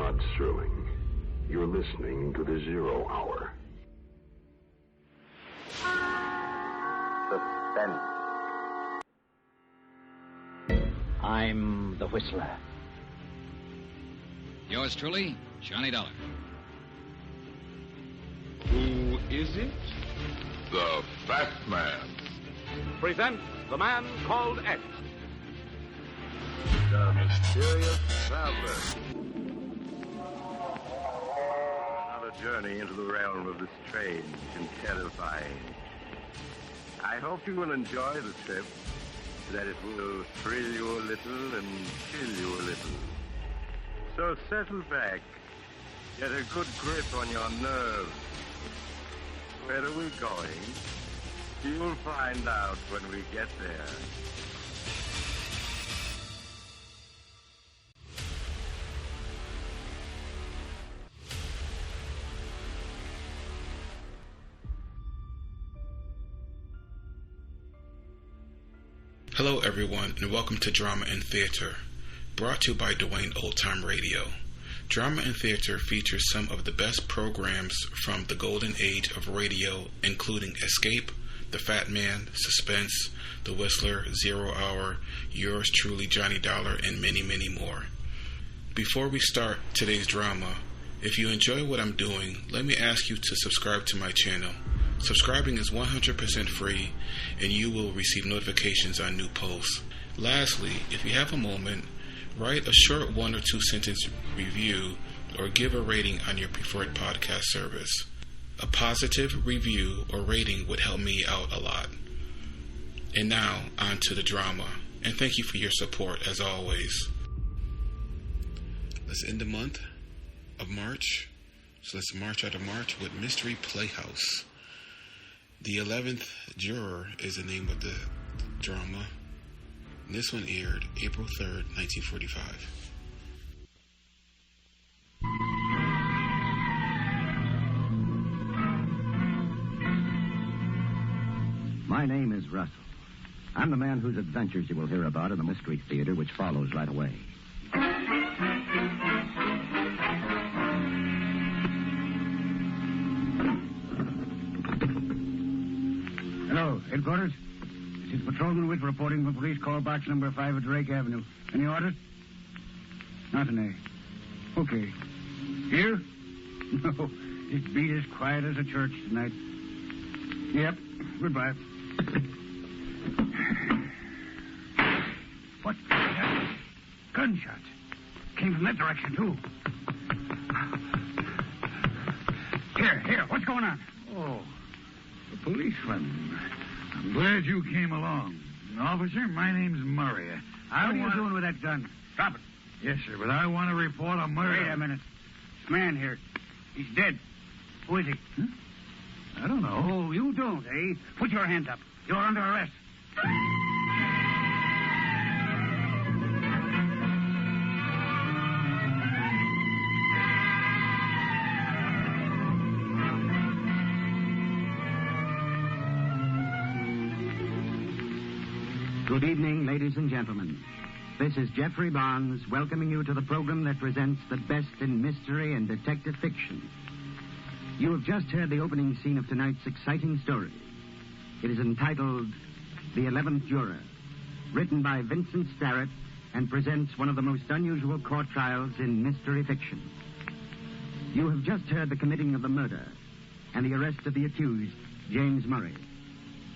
Rod Serling. You're listening to the Zero Hour. Suspense. I'm the Whistler. Yours truly, Johnny Dollar. Who is it? The Fat Man. Presents The Man Called X. The Mysterious Traveler. Another journey into the realm of the strange and terrifying. I hope you will enjoy the trip, that it will thrill you a little and chill you a little. So settle back, get a good grip on your nerves. Where are we going? You'll find out when we get there. Hello everyone, and welcome to Drama and Theater, brought to you by Duane Old Time Radio. Drama and Theater features some of the best programs from the golden age of radio, including Escape, The Fat Man, Suspense, The Whistler, Zero Hour, Yours Truly, Johnny Dollar, and many, many more. Before we start today's drama, if you enjoy what I'm doing, let me ask you to subscribe to my channel. Subscribing is 100% free, and you will receive notifications on new posts. Lastly, if you have a moment, write a short 1 or 2 sentence review or give a rating on your preferred podcast service. A positive review or rating would help me out a lot. And now, on to the drama. And thank you for your support, as always. Let's end the month of March. So let's march out of March with Mystery Playhouse. The 11th Juror is the name of the drama. And this one aired April 3rd, 1945. My name is Russell. I'm the man whose adventures you will hear about in the Mystery Theater, which follows right away. Hello, headquarters. This is Patrolman Witt reporting from police call box number 5 at Drake Avenue. Any orders? Nothing, eh? Okay. Here? No, it's beat as quiet as a church tonight. Yep, goodbye. What the hell? Gunshots. Came from that direction, too. Here, what's going on? Oh, the policeman. I'm glad you came along. Officer, my name's Murray. What are you doing with that gun? Drop it. Yes, sir, but I want to report a murder. Wait a minute. This man here, he's dead. Who is he? I don't know. Oh, you don't, eh? Put your hands up. You're under arrest. Good evening, ladies and gentlemen. This is Jeffrey Barnes welcoming you to the program that presents the best in mystery and detective fiction. You have just heard the opening scene of tonight's exciting story. It is entitled The 11th Juror, written by Vincent Starrett, and presents one of the most unusual court trials in mystery fiction. You have just heard the committing of the murder and the arrest of the accused, James Murray.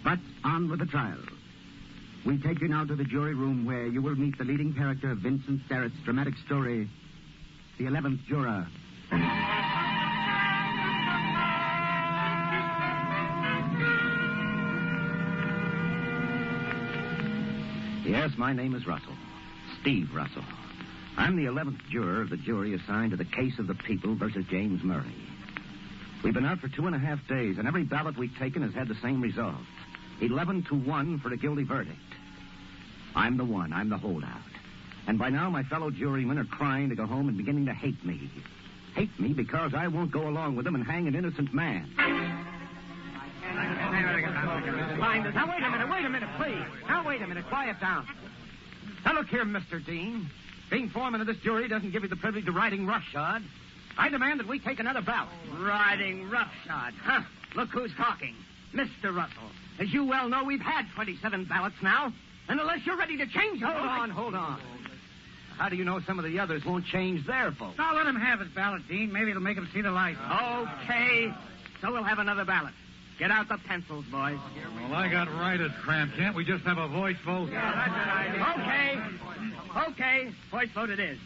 But on with the trial. We take you now to the jury room where you will meet the leading character of Vincent Starrett's dramatic story, The 11th Juror. Yes, my name is Russell. Steve Russell. I'm the 11th juror of the jury assigned to the case of the people versus James Murray. We've been out for 2.5 days, and every ballot we've taken has had the same result. 11-1 for a guilty verdict. I'm the one. I'm the holdout. And by now, my fellow jurymen are crying to go home and beginning to hate me. Hate me because I won't go along with them and hang an innocent man. Now, wait a minute, please. Now, wait a minute. Quiet down. Now, look here, Mr. Dean. Being foreman of this jury doesn't give you the privilege of riding roughshod. I demand that we take another ballot. Riding roughshod, huh? Look who's talking. Mr. Russell. As you well know, we've had 27 ballots now. And unless you're ready to change them... Hold on. How do you know some of the others won't change their vote? Now let him have his ballot, Dean. Maybe it'll make him see the light. Okay. So we'll have another ballot. Get out the pencils, boys. Well, I got writer's cramp. Can't we just have a voice vote? Yeah, that's an idea. Okay. Voice vote it is.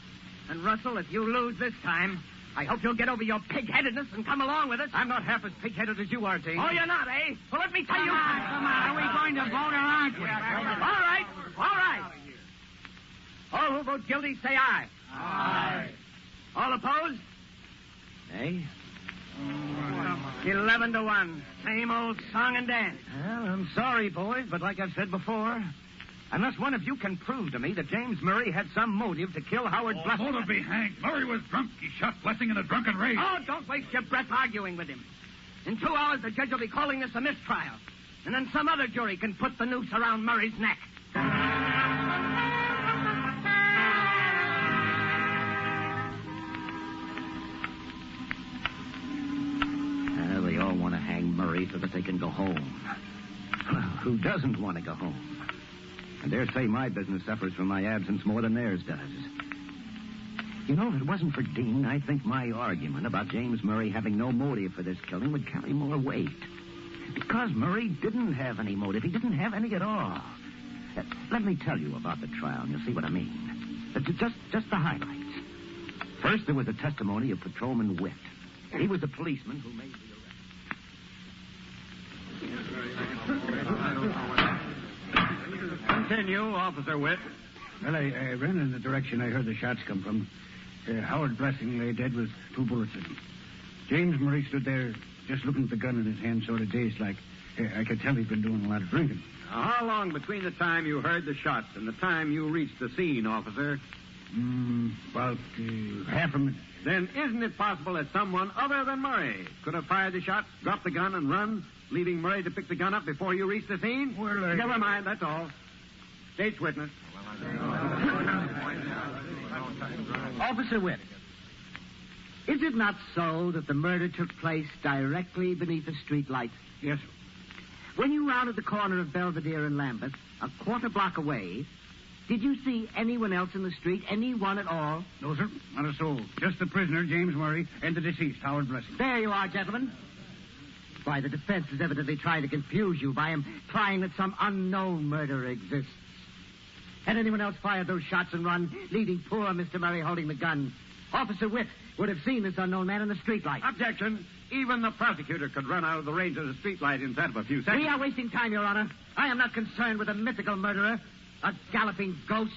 And, Russell, if you lose this time, I hope you'll get over your pig-headedness and come along with us. I'm not half as pig-headed as you are, Dean. Oh, you're not, eh? Well, let me tell you... Come on. Are we going to vote or aren't we? All right. All who vote guilty, say aye. Aye. All opposed? Nay. 11-1. Same old song and dance. Well, I'm sorry, boys, but like I've said before, unless one of you can prove to me that James Murray had some motive to kill Howard Blessing... Motive be hanged. Murray was drunk. He shot Blessing in a drunken rage. Oh, don't waste your breath arguing with him. In 2 hours, the judge will be calling this a mistrial. And then some other jury can put the noose around Murray's neck. They all want to hang Murray so that they can go home. Who doesn't want to go home? I dare say my business suffers from my absence more than theirs does. You know, if it wasn't for Dean, I think my argument about James Murray having no motive for this killing would carry more weight. Because Murray didn't have any motive. He didn't have any at all. Let me tell you about the trial, and you'll see what I mean. Just the highlights. First, there was a testimony of Patrolman Witt. He was the policeman who made the arrest. Continue, Officer Witt. Well, I ran in the direction I heard the shots come from. Howard Blessing lay dead with 2 bullets in him. James Murray stood there just looking at the gun in his hand, sort of dazed like. I could tell he'd been doing a lot of drinking. Now, how long between the time you heard the shots and the time you reached the scene, officer? About half a minute. Then isn't it possible that someone other than Murray could have fired the shots, dropped the gun, and run, leaving Murray to pick the gun up before you reached the scene? Well, Never mind, that's all. State's witness. Officer Witt, is it not so that the murder took place directly beneath the street lights? Yes, sir. When you rounded the corner of Belvedere and Lambeth, a quarter block away, did you see anyone else in the street? Anyone at all? No, sir. Not a soul. Just the prisoner, James Murray, and the deceased, Howard Blessing. There you are, gentlemen. Why, the defense is evidently trying to confuse you by implying that some unknown murderer exists. Had anyone else fired those shots and run, leaving poor Mr. Murray holding the gun, Officer Witt would have seen this unknown man in the streetlight. Objection. Even the prosecutor could run out of the range of the streetlight inside of a few seconds. We are wasting time, Your Honor. I am not concerned with a mythical murderer, a galloping ghost.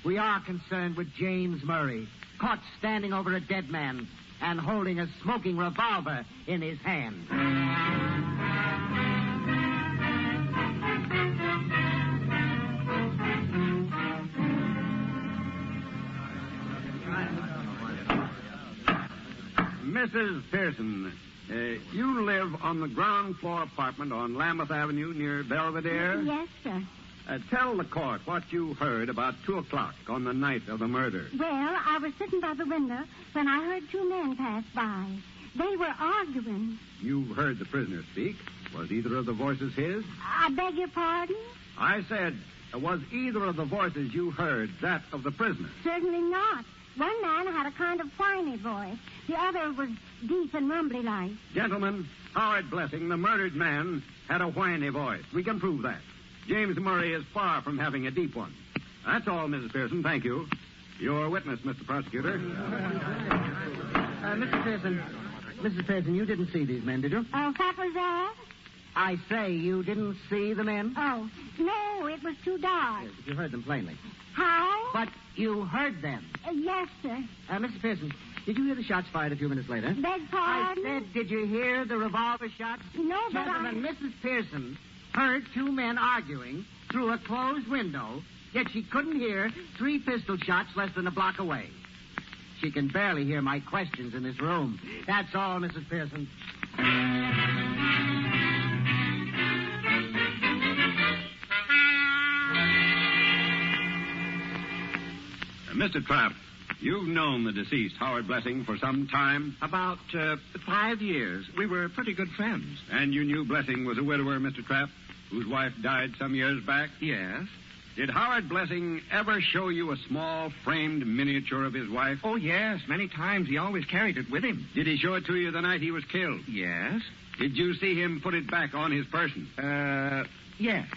We are concerned with James Murray, caught standing over a dead man and holding a smoking revolver in his hand. Mrs. Pearson, you live on the ground floor apartment on Lambeth Avenue near Belvedere? Yes, sir. Tell the court what you heard about 2 o'clock on the night of the murder. Well, I was sitting by the window when I heard 2 men pass by. They were arguing. You heard the prisoner speak. Was either of the voices his? I beg your pardon? I said, was either of the voices you heard that of the prisoner? Certainly not. One man had a kind of whiny voice. The other was deep and rumbly like. Gentlemen, Howard Blessing, the murdered man, had a whiny voice. We can prove that. James Murray is far from having a deep one. That's all, Mrs. Pearson. Thank you. Your witness, Mr. Prosecutor. Mrs. Pearson, you didn't see these men, did you? Oh, what was that? I say you didn't see the men? Oh, no, it was too dark. Yes, but you heard them plainly. How? But you heard them. Yes, sir. Mrs. Pearson, did you hear the shots fired a few minutes later? Beg pardon? I said, did you hear the revolver shots? No, but Gentlemen, Mrs. Pearson heard 2 men arguing through a closed window, yet she couldn't hear 3 pistol shots less than a block away. She can barely hear my questions in this room. That's all, Mrs. Pearson. Mr. Trapp, you've known the deceased, Howard Blessing, for some time. About 5 years. We were pretty good friends. And you knew Blessing was a widower, Mr. Trapp, whose wife died some years back? Yes. Did Howard Blessing ever show you a small framed miniature of his wife? Oh, yes. Many times. He always carried it with him. Did he show it to you the night he was killed? Yes. Did you see him put it back on his person? Yes.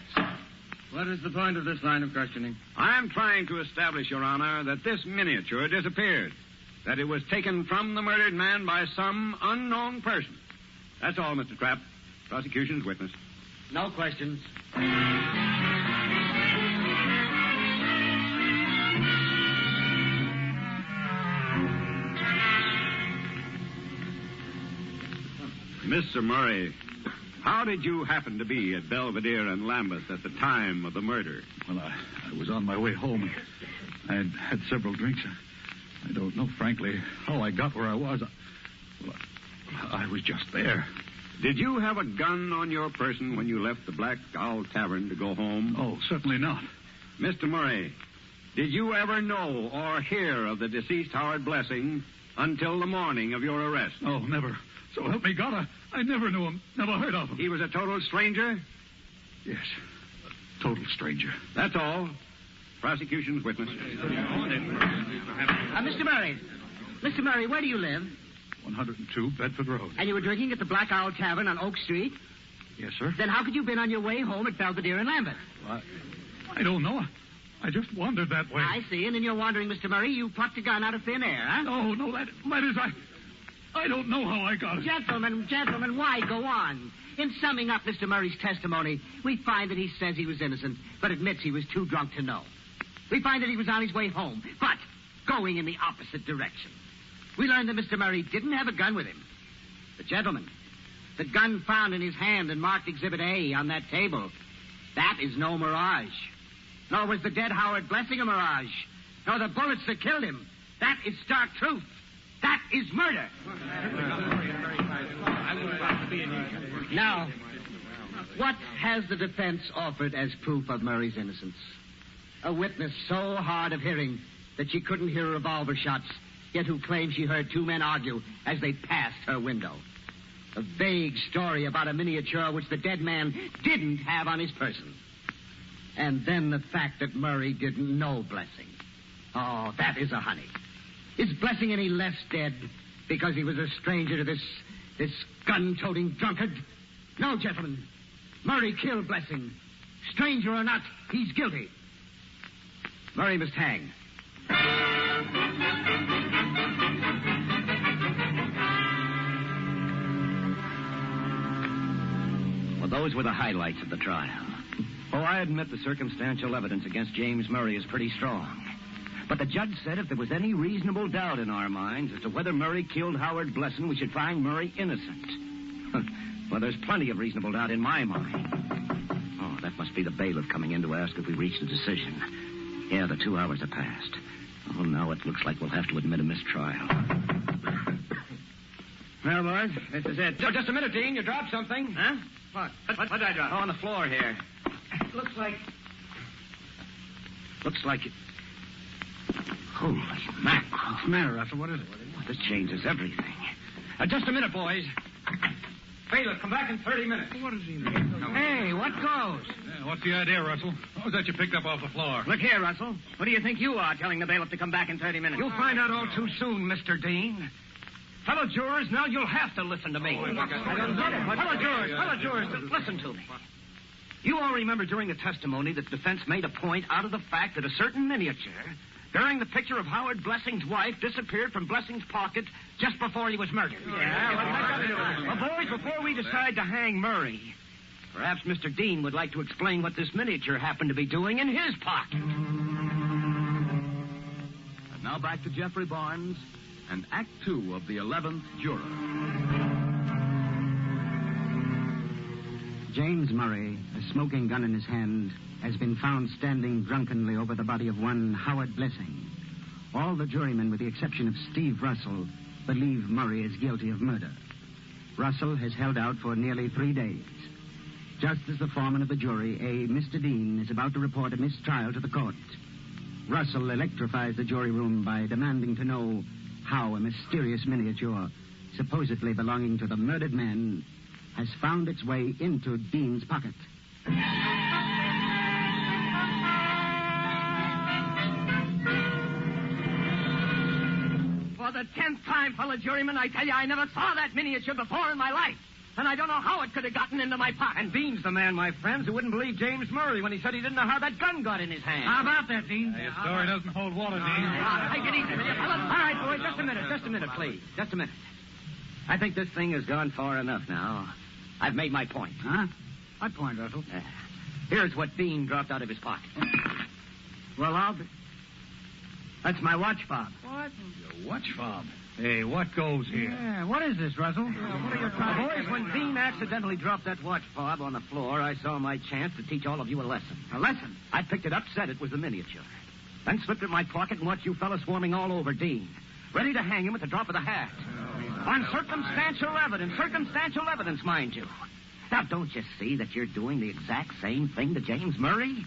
What is the point of this line of questioning? I'm trying to establish, Your Honor, that this miniature disappeared. That it was taken from the murdered man by some unknown person. That's all, Mr. Trapp. Prosecution's witness. No questions. Mr. Murray, how did you happen to be at Belvedere and Lambeth at the time of the murder? Well, I was on my way home. I had had several drinks. I don't know, frankly, how I got where I was. I was just there. Did you have a gun on your person when you left the Black Owl Tavern to go home? Oh, certainly not. Mr. Murray, did you ever know or hear of the deceased Howard Blessing until the morning of your arrest? Oh, never. So help me God, I never knew him, never heard of him. He was a total stranger? Yes, a total stranger. That's all. Prosecution's witness. Mr. Murray, where do you live? 102 Bedford Road. And you were drinking at the Black Owl Tavern on Oak Street? Yes, sir. Then how could you have been on your way home at Belvedere and Lambeth? Well, I don't know. I just wandered that way. I see. And in your wandering, Mr. Murray, you plucked a gun out of thin air, huh? No, that is, I don't know how I got it. Gentlemen, why go on? In summing up Mr. Murray's testimony, we find that he says he was innocent, but admits he was too drunk to know. We find that he was on his way home, but going in the opposite direction. We learn that Mr. Murray didn't have a gun with him. But, gentlemen, the gun found in his hand and marked Exhibit A on that table, that is no mirage. Nor was the dead Howard Blessing a mirage. Nor the bullets that killed him. That is stark truth. That is murder. Now, what has the defense offered as proof of Murray's innocence? A witness so hard of hearing that she couldn't hear revolver shots, yet who claims she heard two men argue as they passed her window. A vague story about a miniature which the dead man didn't have on his person. And then the fact that Murray didn't know Blessing. Oh, that is a honey. Is Blessing any less dead because he was a stranger to this gun-toting drunkard? No, gentlemen. Murray killed Blessing. Stranger or not, he's guilty. Murray must hang. Well, those were the highlights of the trial. Oh, I admit the circumstantial evidence against James Murray is pretty strong. But the judge said if there was any reasonable doubt in our minds as to whether Murray killed Howard Blessing, we should find Murray innocent. Well, there's plenty of reasonable doubt in my mind. Oh, that must be the bailiff coming in to ask if we reached a decision. Yeah, the 2 hours have passed. Oh, now it looks like we'll have to admit a mistrial. Well, boys, this is it. Just a minute, Dean. You dropped something. Huh? What did I drop? Oh, on the floor here. Looks like it. Holy mackerel. What's the matter, Russell? What is it? Well, this changes everything. just a minute, boys. Bailiff, come back in 30 minutes. What does he mean? Hey, what goes? Yeah, what's the idea, Russell? What was that you picked up off the floor? Look here, Russell. What do you think you are telling the bailiff to come back in 30 minutes? You'll find out all too soon, Mr. Dean. Fellow jurors, now you'll have to listen to me. I don't get it. Fellow jurors, listen to me. You all remember during the testimony that the defense made a point out of the fact that a certain miniature bearing the picture of Howard Blessing's wife disappeared from Blessing's pocket just before he was murdered. Well, boys, before we decide to hang Murray, perhaps Mr. Dean would like to explain what this miniature happened to be doing in his pocket. And now back to Jeffrey Barnes and Act 2 of the 11th Juror. James Murray, a smoking gun in his hand, has been found standing drunkenly over the body of one Howard Blessing. All the jurymen, with the exception of Steve Russell, believe Murray is guilty of murder. Russell has held out for nearly 3 days. Just as the foreman of the jury, Mr. Dean, is about to report a mistrial to the court, Russell electrifies the jury room by demanding to know how a mysterious miniature, supposedly belonging to the murdered man, has found its way into Dean's pocket. For the 10th time, fellow jurymen, I tell you, I never saw that miniature before in my life. And I don't know how it could have gotten into my pocket. And Dean's the man, my friends, who wouldn't believe James Murray when he said he didn't know how that gun got in his hand. How about that, Dean? Your story doesn't hold water, Dean. Take it easy, will you, fellas? All right, boys, just a minute, please. Just a minute. I think this thing has gone far enough now. I've made my point. Huh? What point, Russell? Here's what Dean dropped out of his pocket. Well, That's my watch fob. What? Your watch fob? Hey, what goes here? Yeah, what is this, Russell? What are you trying to Boys, when Dean accidentally dropped that watch fob on the floor, I saw my chance to teach all of you a lesson. A lesson? I picked it up, said it was the miniature. Then slipped it in my pocket and watched you fellas swarming all over Dean, ready to hang him at the drop of the hat. On circumstantial evidence, mind you. Now, don't you see that you're doing the exact same thing to James Murray?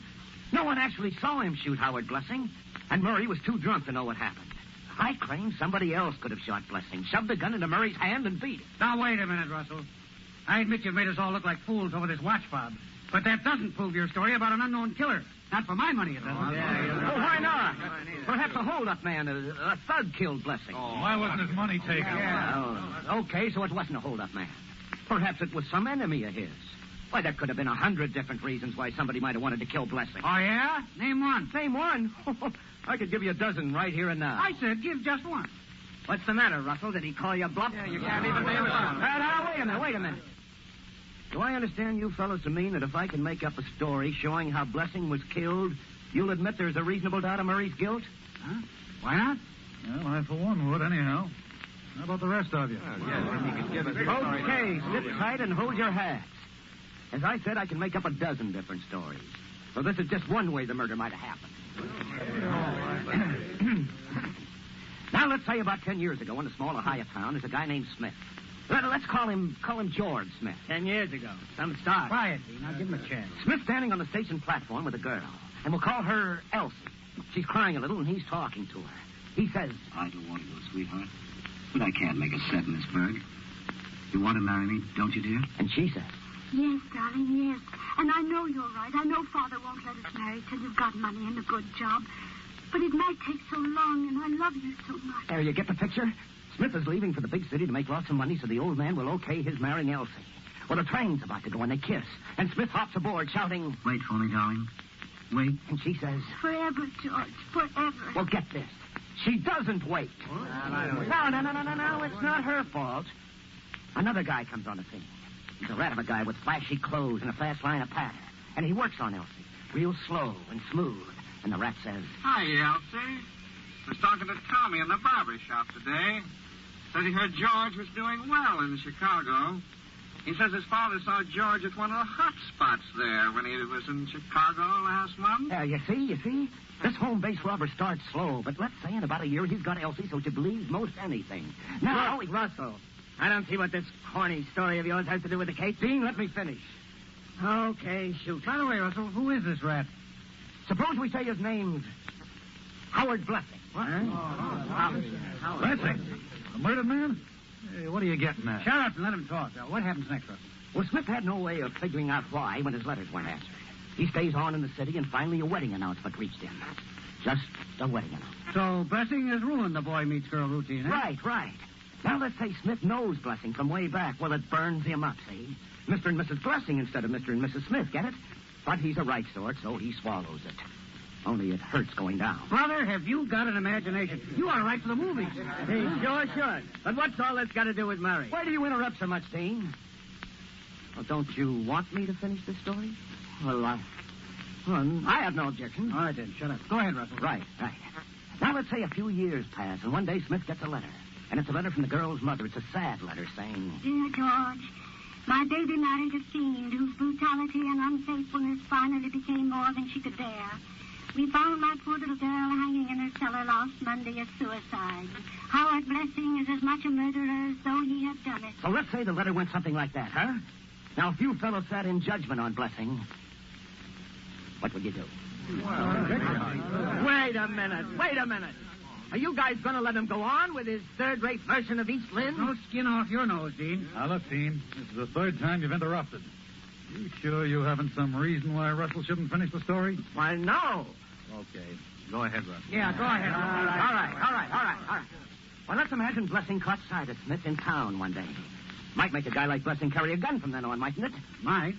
No one actually saw him shoot Howard Blessing, and Murray was too drunk to know what happened. I claim somebody else could have shot Blessing, shoved the gun into Murray's hand, and beat him. Now, wait a minute, Russell. I admit you've made us all look like fools over this watch fob. But that doesn't prove your story about an unknown killer. Not for my money, it doesn't. Oh, why not? Perhaps a hold-up man, a thug killed Blessing. Oh, why wasn't his money taken? Okay, so it wasn't a hold-up man. Perhaps it was some enemy of his. Why, there could have been 100 different reasons why somebody might have wanted to kill Blessing. Oh, yeah? Name one. Name one? I could give you a dozen right here and now. I said give just one. What's the matter, Russell? Did he call you a bluff? Yeah, you can't even name it. Now, wait a minute. Do I understand you fellows to mean that if I can make up a story showing how Blessing was killed, you'll admit there's a reasonable doubt of Murray's guilt? Huh? Why not? Well, I, for one, would, anyhow. How about the rest of you? Okay, sit tight and hold your hats. As I said, I can make up a dozen different stories. So this is just one way the murder might have happened. Now, let's say about 10 years ago in a small Ohio town, there's a guy named Smith. Let's call him George Smith. 10 years ago. Some start. Quiet, Dean. Now give him a chance. Smith standing on the station platform with a girl. And we'll call her Elsie. She's crying a little, and he's talking to her. He says, I don't want to go, sweetheart. But I can't make a set in this burg. You want to marry me, don't you, dear? And she says, Yes, darling, yes. And I know you're right. I know Father won't let us marry till you've got money and a good job. But it might take so long, and I love you so much. There, you get the picture? Smith is leaving for the big city to make lots of money so the old man will okay his marrying Elsie. Well, the train's about to go, and they kiss. And Smith hops aboard, shouting, Wait for me, darling. Wait. And she says, Forever, George, forever. Well, get this. She doesn't wait. No, it's not her fault. Another guy comes on the scene. He's a rat of a guy with flashy clothes and a fast line of patter. And he works on Elsie, real slow and smooth. And the rat says, Hi, Elsie. I was talking to Tommy in the barber shop today. Says he heard George was doing well in Chicago. He says his father saw George at one of the hot spots there when he was in Chicago last month. You see? This home base robber starts slow, but let's say in about a year he's got Elsie so she believes most anything. Now, Russell, I don't see what this corny story of yours has to do with the case. Dean, let me finish. Okay, shoot. By the way, Russell, who is this rat? Suppose we say his name's Howard Blessing. What? Howard. Blessing? A murdered man? Hey, what are you getting at? Shut up and let him talk. Now, what happens next, Russell? Well, Smith had no way of figuring out why when his letters weren't answered. He stays on in the city, and finally a wedding announcement reached him. Just a wedding announcement. So Blessing has ruined the boy meets girl routine, eh? Right. Now, let's say Smith knows Blessing from way back. Well, it burns him up, see? Mr. and Mrs. Blessing instead of Mr. and Mrs. Smith, get it? But he's a right sort, so he swallows it. Only it hurts going down. Brother, have you got an imagination? You ought to write for the movies. He sure should. But what's all this got to do with Murray? Why do you interrupt so much, Dean? Well, don't you want me to finish the story? Well, I have no objection. All right, then. Shut up. Go ahead, Russell. Right. Now, let's say a few years pass, and one day Smith gets a letter. And it's a letter from the girl's mother. It's a sad letter saying, Dear George, my baby married a fiend whose brutality and unfaithfulness finally became more than she could bear. We found my poor little girl hanging in her cellar last Monday as suicide. Howard Blessing is as much a murderer as though he had done it. So let's say the letter went something like that, huh? Now, if you fellows sat in judgment on Blessing, what would you do? Wait a minute. Are you guys going to let him go on with his third-rate version of East Lynn? No skin off your nose, Dean. Now, look, Dean, this is the third time you've interrupted. You sure you haven't some reason why Russell shouldn't finish the story? Why, no. Okay. Go ahead, Russell. Yeah, go ahead. All right. Well, let's imagine Blessing caught sight of Smith in town one day. Might make a guy like Blessing carry a gun from then on, mightn't it? Might.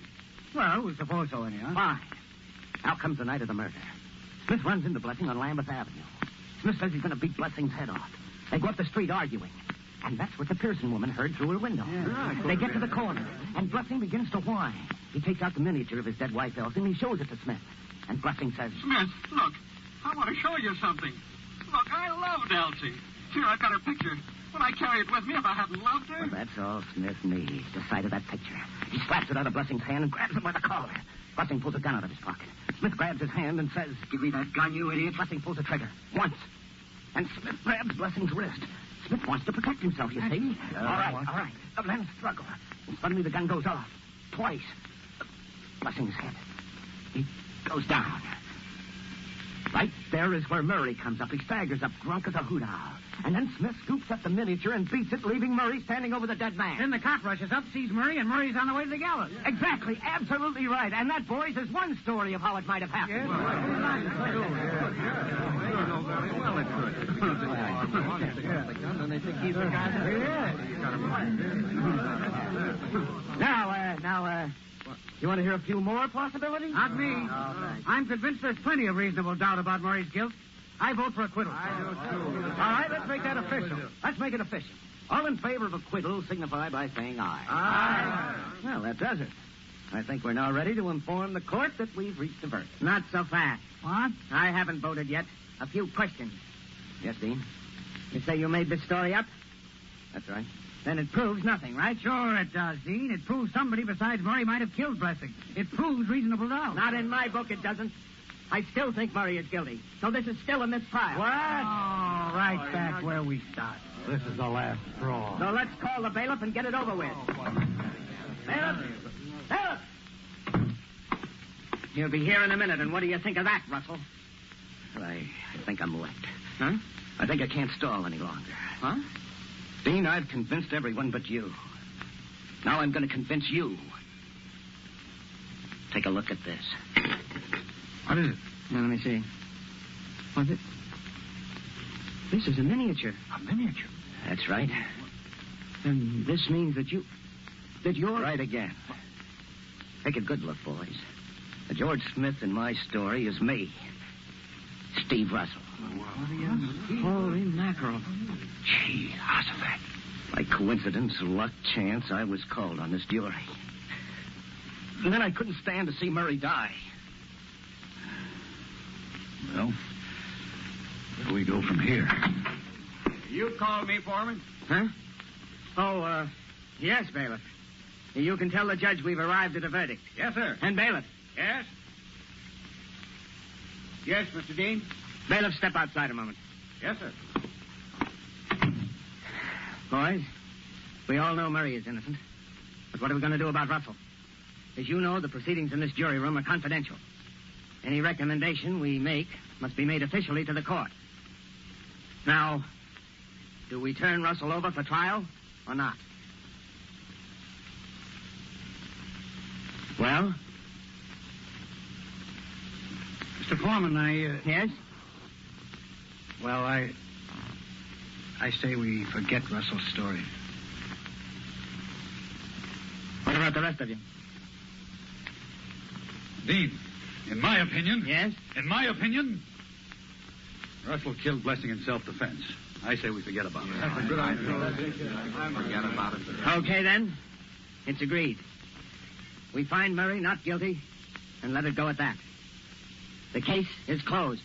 Well, we suppose so, anyhow. Fine. Now comes the night of the murder. Smith runs into Blessing on Lambeth Avenue. Smith says he's going to beat Blessing's head off. They go up the street arguing. And that's what the Pearson woman heard through her window. Yeah. They get to the corner, and Blessing begins to whine. He takes out the miniature of his dead wife, Elsie, and he shows it to Smith. And Blessing says, Smith, look, I want to show you something. Look, I loved Elsie. Here, I've got her picture. Would I carry it with me if I hadn't loved her? Well, that's all Smith needs, the sight of that picture. He slaps it out of Blessing's hand and grabs him by the collar. Blessing pulls a gun out of his pocket. Smith grabs his hand and says, "Give me that gun, you idiot." Blessing pulls the trigger. Once. And Smith grabs Blessing's wrist. Smith wants to protect himself, you see. All right. The men struggle. And suddenly the gun goes off. Twice. Blessing's hit. He goes down. Right there is where Murray comes up. He staggers up, drunk as a hoot owl. And then Smith scoops up the miniature and beats it, leaving Murray standing over the dead man. Then the cop rushes up, sees Murray, and Murray's on the way to the gallows. Exactly. Absolutely right. And that, boys, is one story of how it might have happened. Well, it could. Now, you want to hear a few more possibilities? Not me. I'm convinced there's plenty of reasonable doubt about Murray's guilt. I vote for acquittal. I do, too. All right, let's make that official. Let's make it official. All in favor of acquittal signify by saying aye. Aye. Well, that does it. I think we're now ready to inform the court that we've reached a verdict. Not so fast. What? I haven't voted yet. A few questions. Yes, Dean? You say you made this story up? That's right. Then it proves nothing, right? Sure it does, Dean. It proves somebody besides Murray might have killed Blessing. It proves reasonable doubt. Not in my book, it doesn't. I still think Murray is guilty. So this is still a mistrial. What? Oh, right back where we started. This is the last straw. So let's call the bailiff and get it over with. Bailiff! Bailiff! He'll be here in a minute, and what do you think of that, Russell? Well, I think I'm licked. Huh? I think I can't stall any longer. Huh? Dean, I've convinced everyone but you. Now I'm going to convince you. Take a look at this. What is it? Now, let me see. What's it? This is a miniature. A miniature? That's right. And this means that you're right again. Take a good look, boys. The George Smith in my story is me. Steve Russell. Holy mackerel. Gee, Jehoshaphat. By coincidence, luck, chance, I was called on this jury. And then I couldn't stand to see Murray die. Well, where do we go from here? You called me, Foreman? Huh? Oh, yes, bailiff. You can tell the judge we've arrived at a verdict. Yes, sir. And bailiff. Yes? Yes, Mr. Dean? Bailiff, step outside a moment. Yes, sir. Boys, we all know Murray is innocent. But what are we going to do about Russell? As you know, the proceedings in this jury room are confidential. Any recommendation we make must be made officially to the court. Now, do we turn Russell over for trial or not? Well? Mr. Foreman, Yes? Well, I say we forget Russell's story. What about the rest of you? Dean, in my opinion... Yes? In my opinion, Russell killed Blessing in self-defense. I say we forget about it. That's a good idea. Forget about it. Okay, then. It's agreed. We find Murray not guilty and let it go at that. The case is closed.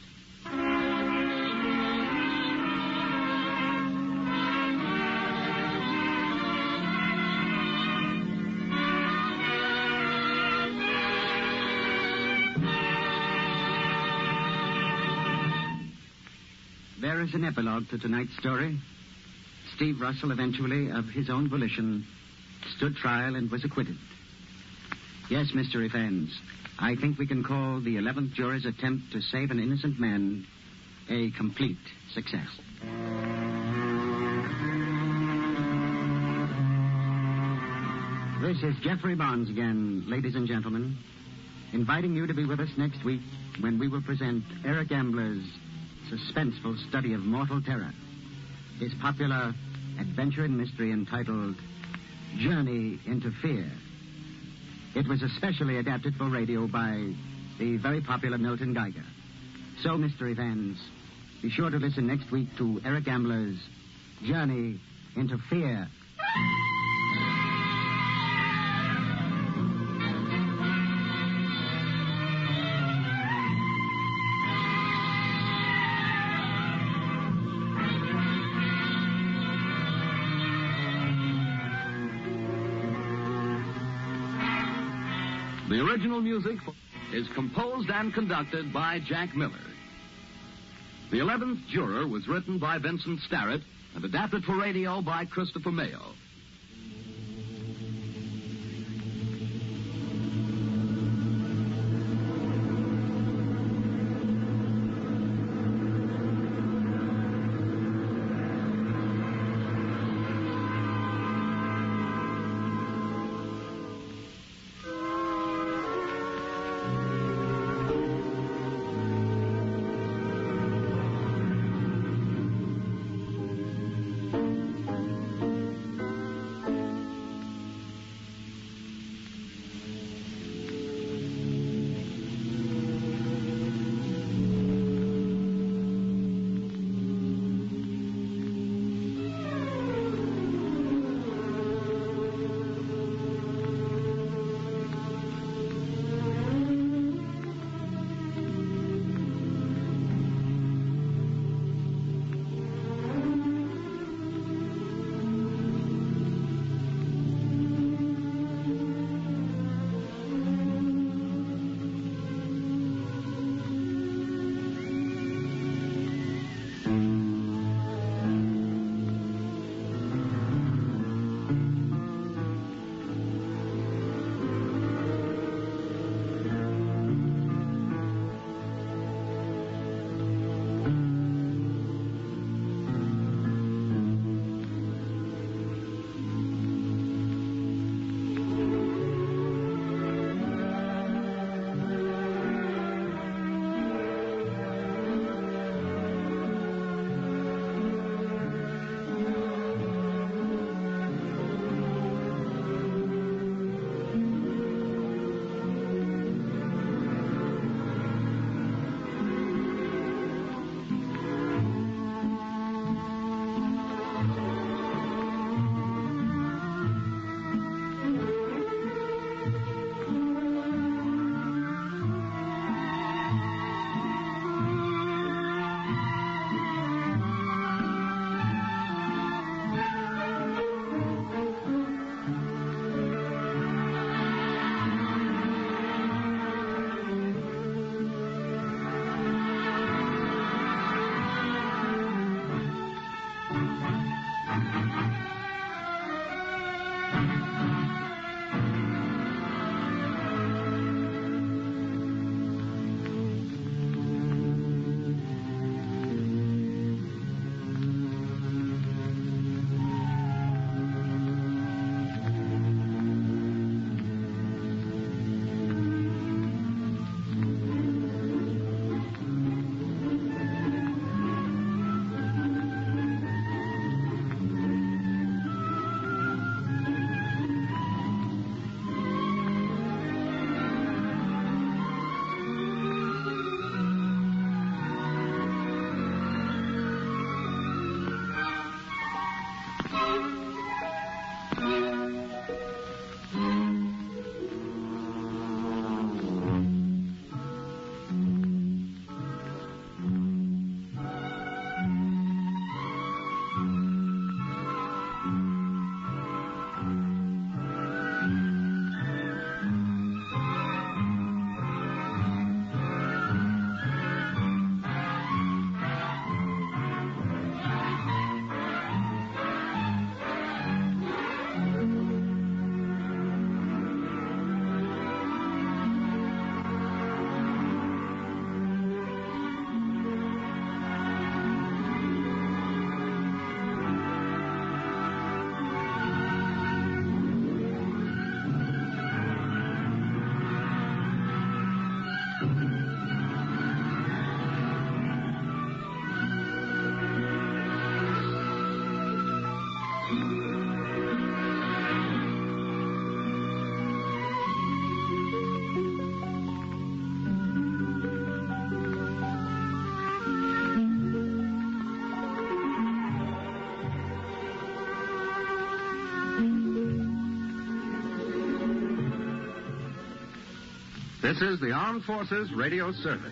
There is an epilogue to tonight's story. Steve Russell eventually, of his own volition, stood trial and was acquitted. Yes, Mr. Evans, I think we can call the 11th Juror's attempt to save an innocent man a complete success. This is Jeffrey Barnes again, ladies and gentlemen, inviting you to be with us next week when we will present Eric Ambler's suspenseful study of mortal terror, his popular adventure and mystery entitled Journey into Fear. It was especially adapted for radio by the very popular Milton Geiger. So, mystery fans, be sure to listen next week to Eric Ambler's Journey into Fear. The original music is composed and conducted by Jack Miller. The 11th Juror was written by Vincent Starrett and adapted for radio by Christopher Mayo. This is the Armed Forces Radio Service.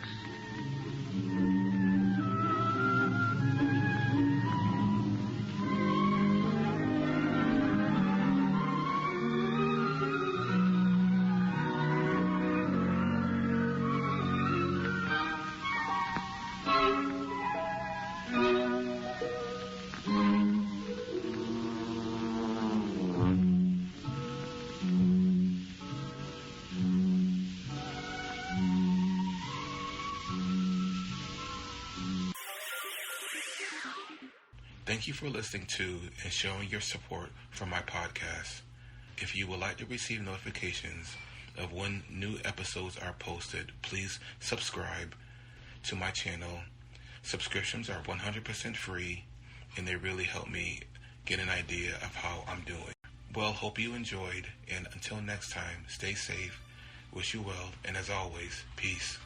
Thank you for listening to and showing your support for my podcast. If you would like to receive notifications of when new episodes are posted, please subscribe to my channel. Subscriptions are 100% free, and they really help me get an idea of how I'm doing. Well, hope you enjoyed, and until next time, stay safe, wish you well, and as always, peace.